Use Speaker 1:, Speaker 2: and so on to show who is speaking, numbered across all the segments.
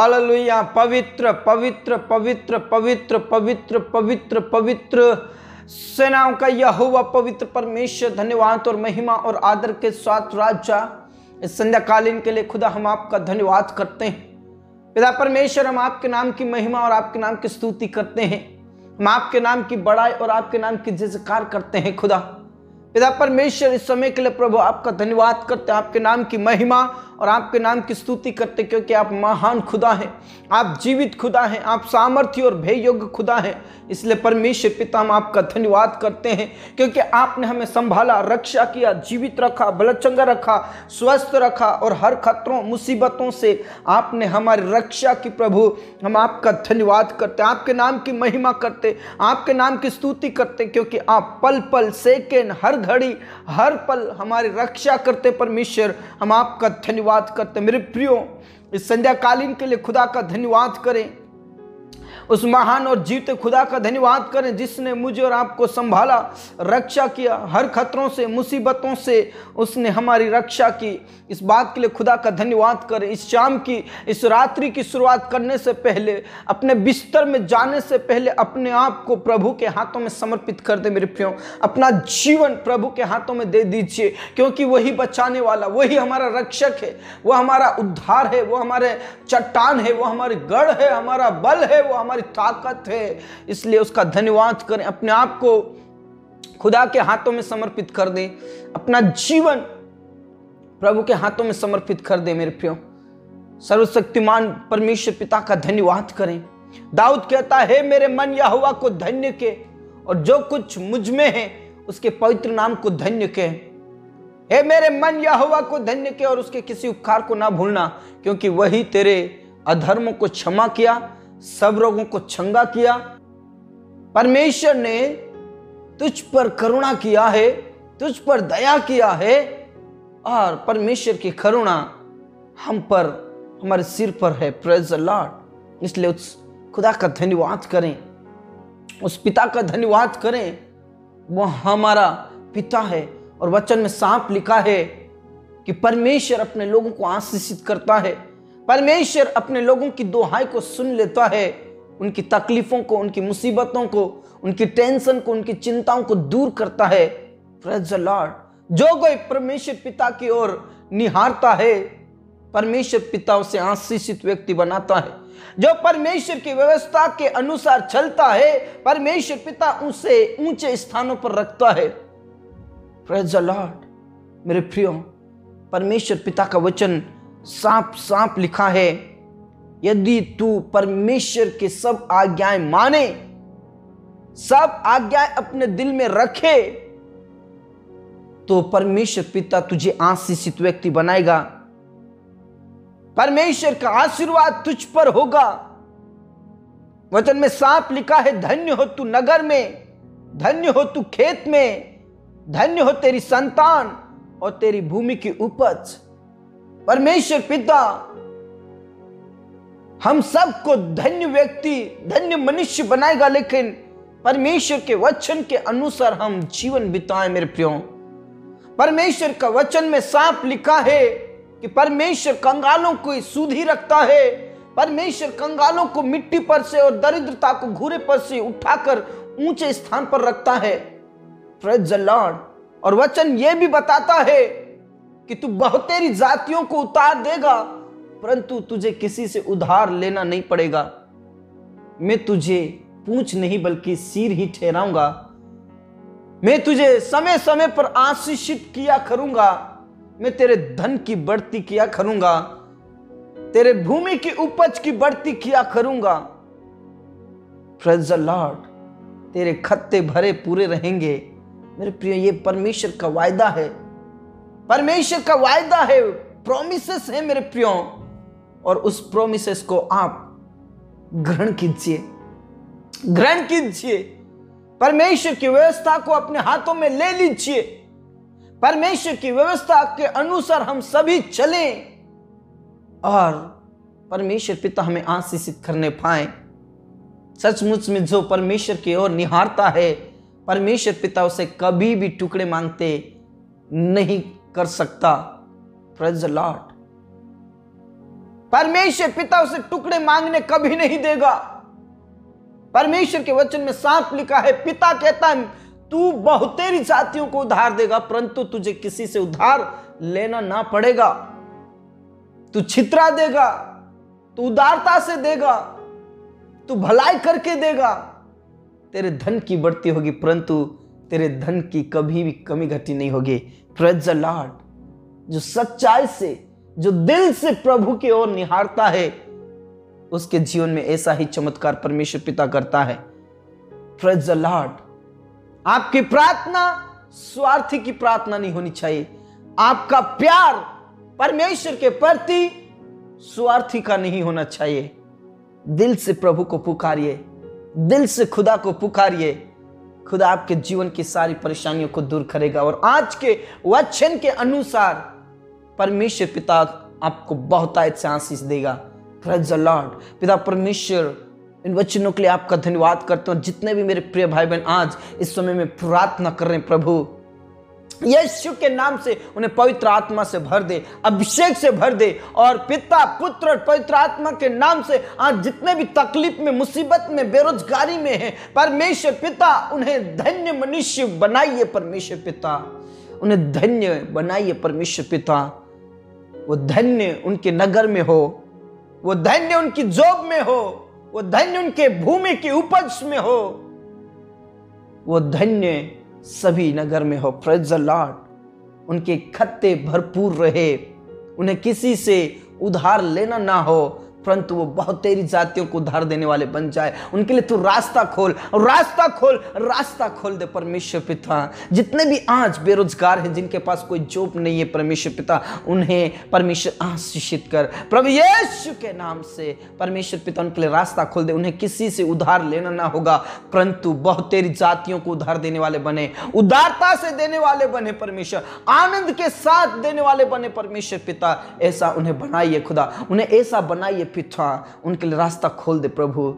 Speaker 1: Hallelujah. पवित्र पवित्र पवित्र पवित्र पवित्र पवित्र पवित्र सेनाओं का यहोवा पवित्र परमेश्वर, धन्यवाद और महिमा और आदर के साथ राजा इस संध्याकालीन के लिए खुदा हम आपका धन्यवाद करते हैं। पिता परमेश्वर, हम आपके नाम की महिमा और आपके नाम की स्तुति करते हैं। हम आपके नाम की बड़ाई और आपके नाम की जयकार करते हैं। खुदा पिता परमेश्वर, इस समय के लिए प्रभु आपका धन्यवाद करते हैं, आपके नाम की महिमा और आपके नाम की स्तुति करते, क्योंकि आप महान खुदा हैं, आप जीवित खुदा हैं, आप सामर्थ्य और भय योग्य खुदा हैं। इसलिए परमेश्वर पिता हम आपका धन्यवाद करते हैं, क्योंकि आपने हमें संभाला, रक्षा किया, जीवित रखा, बलचंगा रखा, स्वस्थ रखा और हर खतरों मुसीबतों से आपने हमारी रक्षा की। प्रभु हम आपका धन्यवाद करते, आपके नाम की महिमा करते, आपके नाम की स्तुति करते, क्योंकि आप पल पल सेकेंड हर घड़ी हर पल हमारी रक्षा करते। परमेश्वर हम आपका धन्यवाद करते। मेरे प्रियो, इस संध्याकालीन के लिए खुदा का धन्यवाद करें, उस महान और जीते खुदा का धन्यवाद करें जिसने मुझे और आपको संभाला, रक्षा किया, हर खतरों से मुसीबतों से उसने हमारी रक्षा की। इस बात के लिए खुदा का धन्यवाद करें। इस शाम की, इस रात्रि की शुरुआत करने से पहले, अपने बिस्तर में जाने से पहले अपने आप को प्रभु के हाथों में समर्पित कर दे। मेरे प्रियो, अपना जीवन प्रभु के हाथों में दे दीजिए, क्योंकि वही बचाने वाला, वही हमारा रक्षक है, वो हमारा उद्धार है, वो हमारे चट्टान है, वो हमारी गढ़ है, हमारा बल है, वो हमारी ताकत है। इसलिए उसका धन्यवाद करें। अपने आप को खुदा के हाथों में समर्पित कर दें, अपना जीवन प्रभु के हाथों में समर्पित कर दे। मेरे प्रियो, सर्वशक्तिमान परमेश्वर पिता का धन्यवाद करें। दाऊद कहता है, मेरे मन यहोवा को धन्य के और जो कुछ मुझ में है उसके पवित्र नाम को धन्य के। हे मेरे मन यहोवा को धन्य के और उसके किसी उपकार को ना भूलना, क्योंकि वही तेरे अधर्मों को क्षमा किया, सब रोगों को चंगा किया। परमेश्वर ने तुझ पर करुणा किया है, तुझ पर दया किया है, और परमेश्वर की करुणा हम पर, हमारे सिर पर है। Praise the Lord. इसलिए उस खुदा का धन्यवाद करें, उस पिता का धन्यवाद करें। वो हमारा पिता है और वचन में साफ लिखा है कि परमेश्वर अपने लोगों को आशीषित करता है। परमेश्वर अपने लोगों की दुहाई को सुन लेता है, उनकी तकलीफों को, उनकी मुसीबतों को, उनकी टेंशन को, उनकी चिंताओं को दूर करता है। Praise the Lord. जो कोई परमेश्वर पिता की ओर निहारता है, परमेश्वर पिता उसे आशीषित व्यक्ति बनाता है। जो परमेश्वर की व्यवस्था के अनुसार चलता है, परमेश्वर पिता उसे ऊंचे स्थानों पर रखता है। Praise the Lord. मेरे प्रियो, परमेश्वर पिता का वचन साफ साफ लिखा है, यदि तू परमेश्वर के सब आज्ञाएं माने, सब आज्ञाएं अपने दिल में रखे, तो परमेश्वर पिता तुझे आशीषित व्यक्ति बनाएगा। परमेश्वर का आशीर्वाद तुझ पर होगा। वचन में साफ लिखा है, धन्य हो तू नगर में, धन्य हो तू खेत में, धन्य हो तेरी संतान और तेरी भूमि की उपज। परमेश्वर पिता हम सबको धन्य व्यक्ति, धन्य मनुष्य बनाएगा, लेकिन परमेश्वर के वचन के अनुसार हम जीवन बिताएं। मेरे प्रियो, परमेश्वर का वचन में साफ लिखा है कि परमेश्वर कंगालों को सुधी रखता है। परमेश्वर कंगालों को मिट्टी पर से और दरिद्रता को घूरे पर से उठाकर ऊंचे स्थान पर रखता है। Praise the Lord. और वचन यह भी बताता है कि तू बहुतेरी जातियों को उतार देगा, परंतु तुझे किसी से उधार लेना नहीं पड़ेगा। मैं तुझे पूंछ नहीं बल्कि सिर ही ठहराऊंगा। मैं तुझे समय समय पर आशीषित किया करूंगा। मैं तेरे धन की बढ़ती किया करूंगा, तेरे भूमि की उपज की बढ़ती किया करूंगा। Praise the Lord. तेरे खत्ते भरे पूरे रहेंगे। मेरे प्रिय, ये परमेश्वर का वायदा है, परमेश्वर का वायदा है, प्रोमिसेस है मेरे प्रियो। और उस प्रोमिसेस को आप ग्रहण कीजिए, ग्रहण कीजिए। परमेश्वर की व्यवस्था को अपने हाथों में ले लीजिए। परमेश्वर की व्यवस्था के अनुसार हम सभी चलें और परमेश्वर पिता हमें आशीषित करने पाए। सचमुच में जो परमेश्वर की ओर निहारता है, परमेश्वर पिता उसे कभी भी टुकड़े मांगते नहीं कर सकता। Praise the Lord. परमेश्वर पिता उसे टुकड़े मांगने कभी नहीं देगा। परमेश्वर के वचन में साफ लिखा है, पिता कहता है तू बहुतेरी जातियों को उधार देगा, परंतु तुझे किसी से उधार लेना ना पड़ेगा। तू छितरा देगा, तू उदारता से देगा, तू भलाई करके देगा, तेरे धन की बढ़ती होगी, परंतु तेरे धन की कभी भी कमी घटी नहीं होगी। Praise the Lord. जो सच्चाई से, जो दिल से प्रभु की ओर निहारता है, उसके जीवन में ऐसा ही चमत्कार परमेश्वर पिता करता है। Praise the Lord. आपकी प्रार्थना स्वार्थी की प्रार्थना नहीं होनी चाहिए। आपका प्यार परमेश्वर के प्रति स्वार्थी का नहीं होना चाहिए। दिल से प्रभु को पुकारिए, दिल से खुदा को पुकारिए। खुदा आपके जीवन की सारी परेशानियों को दूर करेगा और आज के वचन के अनुसार परमेश्वर पिता आपको बहुतायत से आशीष देगा। Praise the Lord. पिता परमेश्वर, इन वचनों के लिए आपका धन्यवाद करता हूं। जितने भी मेरे प्रिय भाई बहन आज इस समय में प्रार्थना कर रहे हैं, प्रभु यीशु के नाम से उन्हें पवित्र आत्मा से भर दे, अभिषेक से भर दे, और पिता, पुत्र और पवित्र आत्मा के नाम से आज जितने भी तकलीफ में, मुसीबत में, बेरोजगारी में हैं, परमेश्वर पिता उन्हें धन्य मनुष्य बनाइए। परमेश्वर पिता उन्हें धन्य बनाइए। परमेश्वर पिता वो धन्य उनके नगर में हो, वो धन्य उनकी जॉब में हो, वो धन्य उनके भूमि की उपज में हो, वो धन्य सभी नगर में हो। Praise the Lord. उनके खत्ते भरपूर रहे, उन्हें किसी से उधार लेना ना हो, परंतु वो बहुत तेरी जातियों को उधार देने वाले बन जाए। उनके लिए तू रास्ता खोल, रास्ता खोल, रास्ता खोल दे। परमेश्वर पिता जितने भी आज बेरोजगार हैं, जिनके पास कोई जॉब नहीं है, परमेश्वर पिता उन्हें परमेश्वर आशीषित कर। प्रभु यीशु के नाम से परमेश्वर पिता उनके लिए रास्ता खोल दे। उन्हें किसी से उधार लेना ना होगा, परंतु बहुत तेरी जातियों को उधार देने वाले बने, उदारता से देने वाले बने। परमेश्वर आनंद के साथ देने वाले बने। परमेश्वर पिता ऐसा उन्हें बनाइए। खुदा उन्हें ऐसा बनाइए पिता, उनके लिए रास्ता खोल दे प्रभु।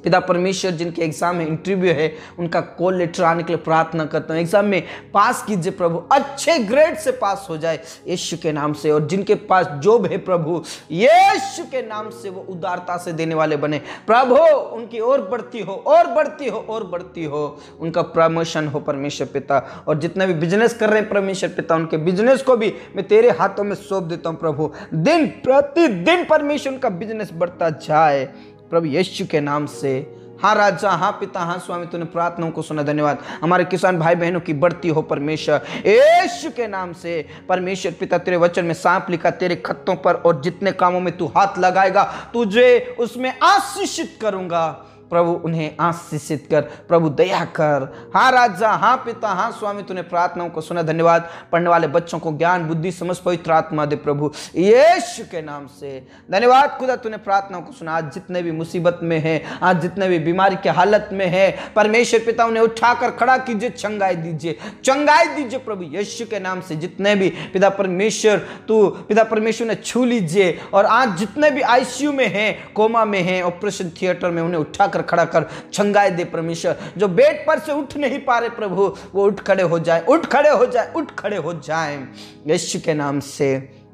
Speaker 1: पिता परमेश्वर जिनके एग्जाम में इंटरव्यू है, उनका कॉल लेटर आने के लिए प्रार्थना करता हूँ। एग्जाम में पास कीजिए प्रभु, अच्छे ग्रेड से पास हो जाए यीशु के नाम से। और जिनके पास जॉब है प्रभु, यीशु के नाम से वो उदारता से देने वाले बने। प्रभु उनकी और बढ़ती हो, और बढ़ती हो, और बढ़ती हो, उनका प्रमोशन हो परमेश्वर पिता। और जितने भी बिजनेस कर रहे हैं परमेश्वर पिता, उनके बिजनेस को भी मैं तेरे हाथों में सौंप देता हूँ प्रभु। दिन प्रतिदिन परमेश्वर उनका बिजनेस बढ़ता जाए प्रभु यीशु के नाम से। हाँ राजा, हाँ पिता, हाँ स्वामी, तूने प्रार्थनाओं को सुना, धन्यवाद। हमारे किसान भाई बहनों की बढ़ती हो परमेश्वर यीशु के नाम से। परमेश्वर पिता तेरे वचन में सांप लिखा, तेरे खत्तों पर और जितने कामों में तू हाथ लगाएगा तुझे उसमें आशीषित करूंगा। प्रभु उन्हें आशीषित कर, प्रभु दया कर। हाँ राजा, हाँ पिता, हाँ स्वामी, तूने प्रार्थनाओं को सुना, धन्यवाद। पढ़ने वाले बच्चों को ज्ञान, बुद्धि, समझ, पवित्र आत्मा दे प्रभु यीशु के नाम से। धन्यवाद खुदा, तूने प्रार्थनाओं को सुना। आज जितने भी मुसीबत में हैं, आज जितने भी बीमारी की हालत में है, परमेश्वर पिता उन्हें उठाकर खड़ा कीजिए, चंगाई दीजिए, चंगाई दीजिए प्रभु यीशु के नाम से। जितने भी पिता परमेश्वर, तू पिता परमेश्वर ने छू लीजिए। और आज जितने भी आईसीयू में हैं, कोमा में हैं, ऑपरेशन थिएटर में, उन्हें उठाकर खड़ा कर चंगाई दे परमेश्वर। जो बेड पर से उठ नहीं पा रहे प्रभु, वो उठ खड़े हो जाए, उठ खड़े हो जाए, उठ खड़े हो जाए यीशु के नाम से।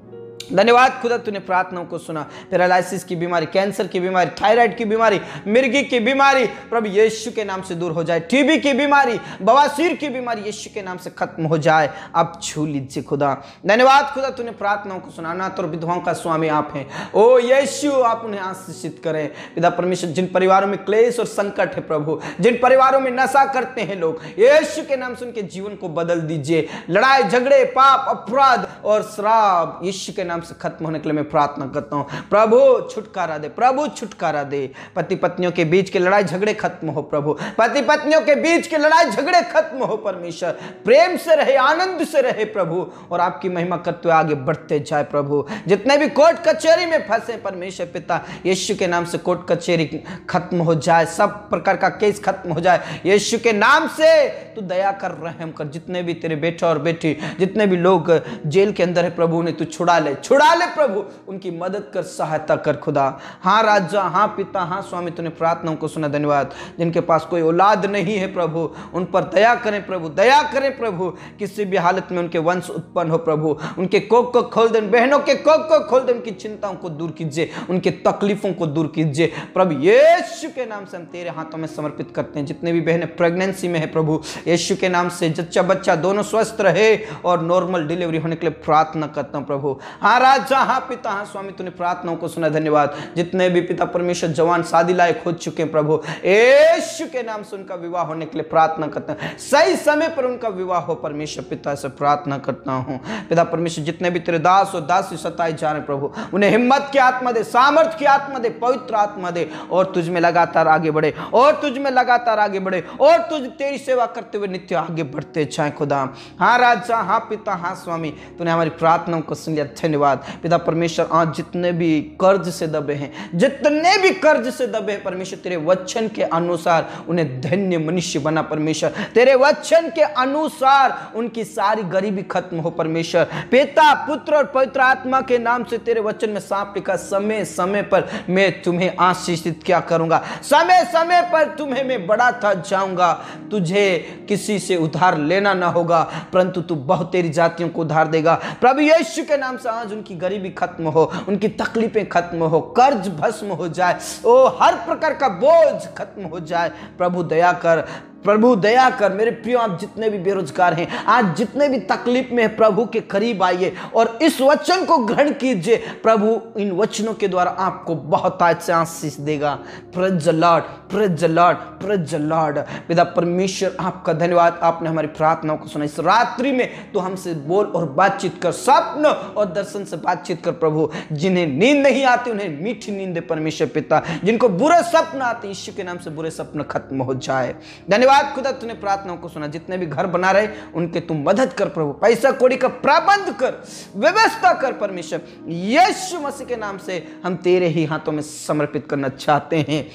Speaker 1: धन्यवाद खुदा, तूने प्रार्थनाओं को सुना। पैरालिसिस की बीमारी, कैंसर की बीमारी, थायराइड की बीमारी, मिर्गी की बीमारी प्रभु यीशु के नाम से दूर हो जाए। टीबी की बीमारी, बवासीर की बीमारी यीशु के नाम से खत्म हो जाए। आप छू लीजिए खुदा। धन्यवाद खुदा, तूने प्रार्थनाओं को सुना। अनाथ और विधवाओं का स्वामी आप हैं। ओ यीशु, आप उन्हें आशीषित करें पिता परमेश्वर। जिन परिवारों में क्लेश और संकट है प्रभु, जिन परिवारों में नशा करते हैं लोग, यीशु के नाम से उनके जीवन को बदल दीजिए। लड़ाई झगड़े, पाप, अपराध और श्राप यीशु के नाम से खत्म होने के लिए मैं प्रार्थना करता हूं। प्रभु छुटकारा दे, प्रभु छुटकारा दे। पति पत्नियों के बीच के लड़ाई झगड़े खत्म हो प्रभु, पति पत्नियों के बीच के लड़ाई झगड़े खत्म हो परमेश्वर। प्रेम से रहे, आनंद से रहे प्रभु, और आपकी महिमा करते हुए आगे बढ़ते जाए प्रभु। जितने भी कोर्ट कचहरी में फंसे परमेश्वर पिता, यीशु के नाम से कोर्ट कचहरी खत्म हो जाए, सब प्रकार का केस खत्म हो जाए यीशु के नाम से। तू दया कर, रहम कर। जितने भी तेरे बेटे और बेटी, जितने भी लोग जेल के अंदर है प्रभु, उन्हें तू छुड़ा ले, छुड़ा ले प्रभु, उनकी मदद कर, सहायता कर खुदा। हाँ राजा, हाँ पिता, हाँ स्वामी, तूने प्रार्थनाओं को सुना, धन्यवाद। जिनके पास कोई औलाद नहीं है प्रभु, उन पर दया करें प्रभु, दया करें प्रभु। किसी भी हालत में उनके वंश उत्पन्न हो प्रभु, उनके कोख को खोल दे, बहनों के कोख को खोल दे, उनकी चिंताओं को दूर कीजिए, उनके तकलीफों को दूर कीजिए प्रभु। यीशु के नाम से हम तेरे हाथों में समर्पित करते हैं। जितने भी बहनें प्रेगनेंसी में है प्रभु, यीशु के नाम से जच्चा बच्चा दोनों स्वस्थ रहे और नॉर्मल डिलीवरी होने के लिए प्रार्थना करता हूं प्रभु। हाँ राजा, हाँ पिता, हाँ स्वामी, तूने प्रार्थनाओं को सुना, धन्यवाद। जितने भी पिता परमेश्वर जवान शादी लायक हो चुके हैं प्रभु, यीशु के नाम से उनका विवाह होने के लिए प्रार्थना करता हूं, सही समय पर उनका विवाह हो परमेश्वर पिता से प्रार्थना करता हूं पिता परमेश्वर। जितने भी तेरे दास और दासी सताए जा रहे प्रभु, उन्हें हिम्मत की आत्मा दे, सामर्थ की आत्मा दे, पवित्र आत्मा दे, और तुझ में लगातार आगे बढ़े, और तुझ में लगातार आगे बढ़े, और तुझ तेरी सेवा करते हुए नित्य आगे बढ़ते चाहे खुदा। हाँ राजा, हाँ पिता, हाँ स्वामी, तूने हमारी प्रार्थनाओं को सुन लिया, धन्यवाद पिता परमेश्वर। आज जितने भी कर्ज से दबे हैं, जितने भी कर्ज से दबे हैं परमेश्वर, तेरे वचन के अनुसार उन्हें धन्य मनुष्य बना परमेश्वर, तेरे वचन के अनुसार उनकी सारी गरीबी खत्म हो परमेश्वर। पिता, पुत्र और पवित्र आत्मा के नाम से तेरे वचन में साफ लिखा, समय समय पर मैं तुम्हें आशीषित क्या करूंगा, समय समय पर तुम्हें मैं बढ़ाता जाऊंगा। तुझे किसी से उधार लेना ना होगा, परंतु तू बहुत तेरी जातियों को उधार देगा प्रभु यीशु के नाम से। आज उनकी गरीबी खत्म हो, उनकी तकलीफें खत्म हो, कर्ज भस्म हो जाए, ओ हर प्रकार का बोझ खत्म हो जाए प्रभु। दया कर प्रभु, दया कर मेरे प्रियो। आप जितने भी बेरोजगार हैं, आज जितने भी तकलीफ में है प्रभु के करीब आइए और इस वचन को ग्रहण कीजिए। प्रभु इन वचनों के द्वारा आपको बहुत आज से आशीष देगा। Praise the Lord, praise the Lord, praise the Lord. पिता परमेश्वर आपका धन्यवाद, आपने हमारी प्रार्थनाओं को सुना। इस रात्रि में तो हमसे बोल और बातचीत कर, स्वप्न और दर्शन से बातचीत कर प्रभु। जिन्हें नींद नहीं आती उन्हें मीठी नींद दे परमेश्वर पिता। जिनको बुरे सपने आते यीशु के नाम से बुरे सपने खत्म हो जाए। धन्यवाद खुदा, तूने प्रार्थनाओं को सुना। जितने भी घर बना रहे उनके तुम मदद कर प्रभु, पैसा कौड़ी का प्रबंध कर, व्यवस्था कर परमेश्वर। यीशु मसीह के नाम से हम तेरे ही हाथों में समर्पित करना चाहते हैं।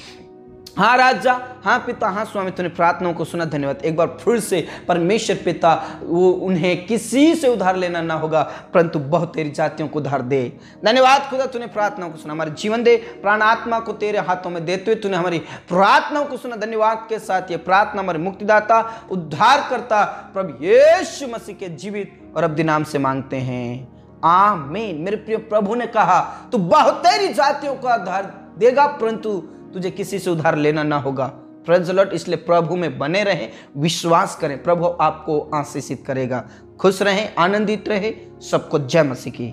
Speaker 1: हाँ राजा, हाँ पिता, हाँ स्वामी, तूने प्रार्थनाओं को सुना, धन्यवाद। एक बार फिर से परमेश्वर पिता, वो उन्हें किसी से उधार लेना ना होगा, परंतु बहुत तेरी जातियों को उधार दे। धन्यवाद खुदा, तूने प्रार्थनाओं को सुना। हमारे जीवन दे, प्राण आत्मा को तेरे हाथों में देते हुए तूने हमारी प्रार्थनाओं को सुना। धन्यवाद के साथ ये प्रार्थना हमारे मुक्तिदाता, उद्धार करता प्रभु यीशु मसीह के जीवित और अब्दी नाम से मांगते हैं, आमीन। मेरे प्रिय, प्रभु ने कहा तू बहुत तेरी जातियों का उधार देगा, परंतु तुझे किसी से उधार लेना ना होगा। Praise the Lord. इसलिए प्रभु में बने रहें, विश्वास करें, प्रभु आपको आशीषित करेगा। खुश रहें, आनंदित रहें। सबको जय मसीह की।